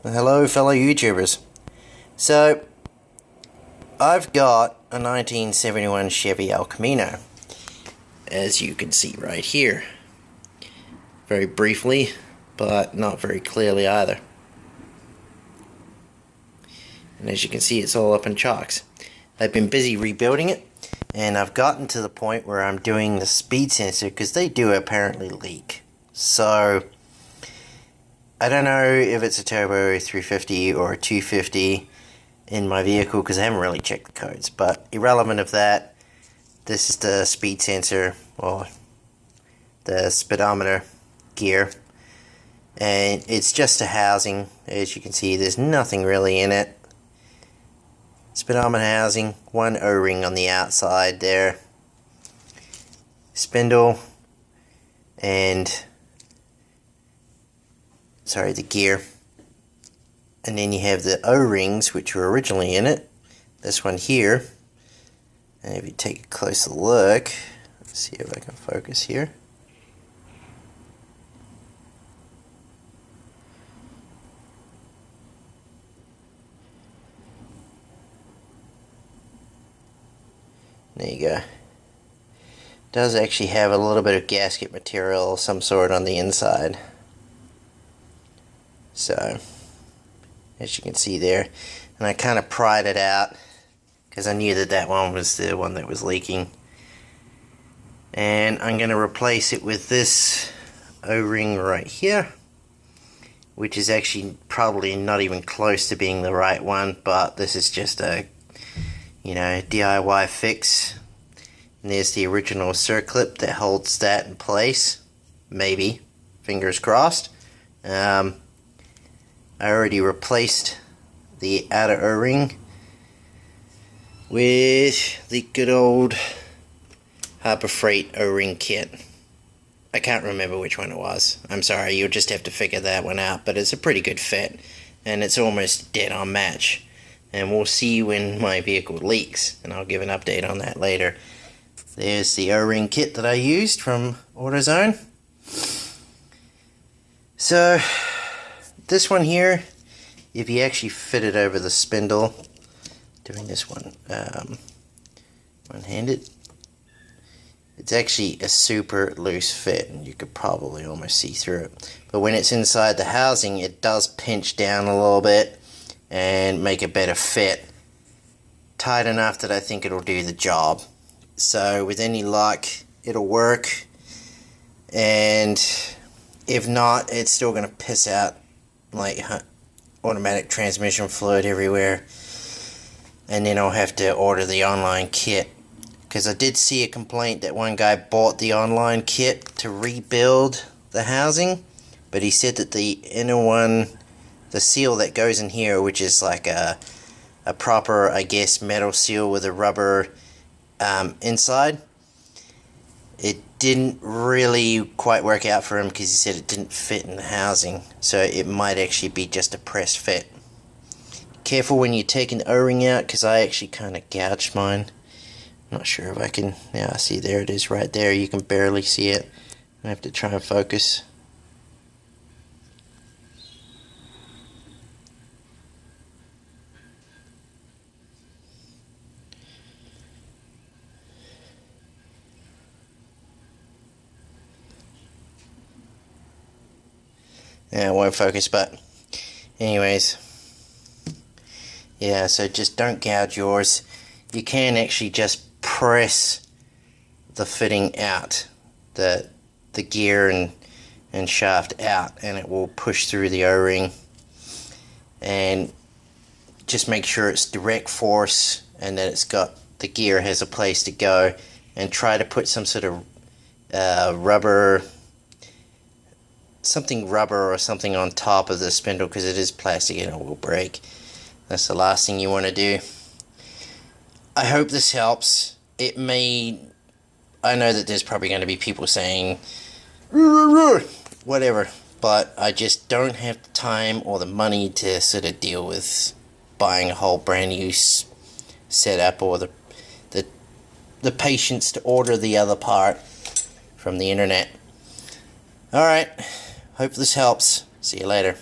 Hello fellow YouTubers. So I've got a 1971 Chevy El Camino, as you can see right here. Very briefly, but not very clearly either. And as you can see, it's all up in chocks. I've been busy rebuilding it, and I've gotten to the point where I'm doing the speed sensor because they do apparently leak. So I don't know if it's a turbo 350 or a 250 in my vehicle because I haven't really checked the codes, but irrelevant of that, this is the speed sensor or the speedometer gear, and it's just a housing. As you can see, there's nothing really in it. Speedometer housing, one O-ring on the outside there, spindle, and the gear, and then you have the O-rings which were originally in it, this one here, and if you take a closer look, let's see if I can focus here. There you go. Does actually have a little bit of gasket material of some sort on the inside. So, as you can see there, and I kind of pried it out because I knew that that one was the one that was leaking. And I'm going to replace it with this O-ring right here, which is actually probably not even close to being the right one, but this is just a DIY fix. And there's the original circlip that holds that in place. Maybe, fingers crossed. I already replaced the outer O-ring with the good old Harbor Freight O-ring kit. I can't remember which one it was. I'm sorry, you'll just have to figure that one out, but it's a pretty good fit, and it's almost dead on match. And we'll see when my vehicle leaks, and I'll give an update on that later. There's the O-ring kit that I used from AutoZone. So this one here, if you actually fit it over the spindle, doing this one one-handed, it's actually a super loose fit, and you could probably almost see through it. But when it's inside the housing, it does pinch down a little bit and make a better fit. Tight enough that I think it'll do the job. So with any luck, it'll work, and if not, it's still going to piss out like automatic transmission fluid everywhere, and then I'll have to order the online kit, because I did see a complaint that one guy bought the online kit to rebuild the housing, but he said that the inner one, the seal that goes in here, which is like a proper, I guess, metal seal with a rubber inside, it didn't really quite work out for him because he said it didn't fit in the housing, so it might actually be just a press fit. Careful when you're taking the O-ring out, because I actually kind of gouged mine. Not sure if I can, yeah, see, there it is right there, you can barely see it. I have to try and focus. Yeah, it won't focus, but anyways, yeah, so just don't gouge yours. You can actually just press the fitting out, the gear and shaft out, and it will push through the O-ring. And just make sure it's direct force and that it's got, the gear has a place to go, and try to put some sort of rubber or something on top of the spindle, because it is plastic and it will break. That's the last thing you want to do. I hope this helps. It may, I know that there's probably going to be people saying whatever, but I just don't have the time or the money to sort of deal with buying a whole brand new setup, or the patience to order the other part from the internet. Alright, hope this helps. See you later.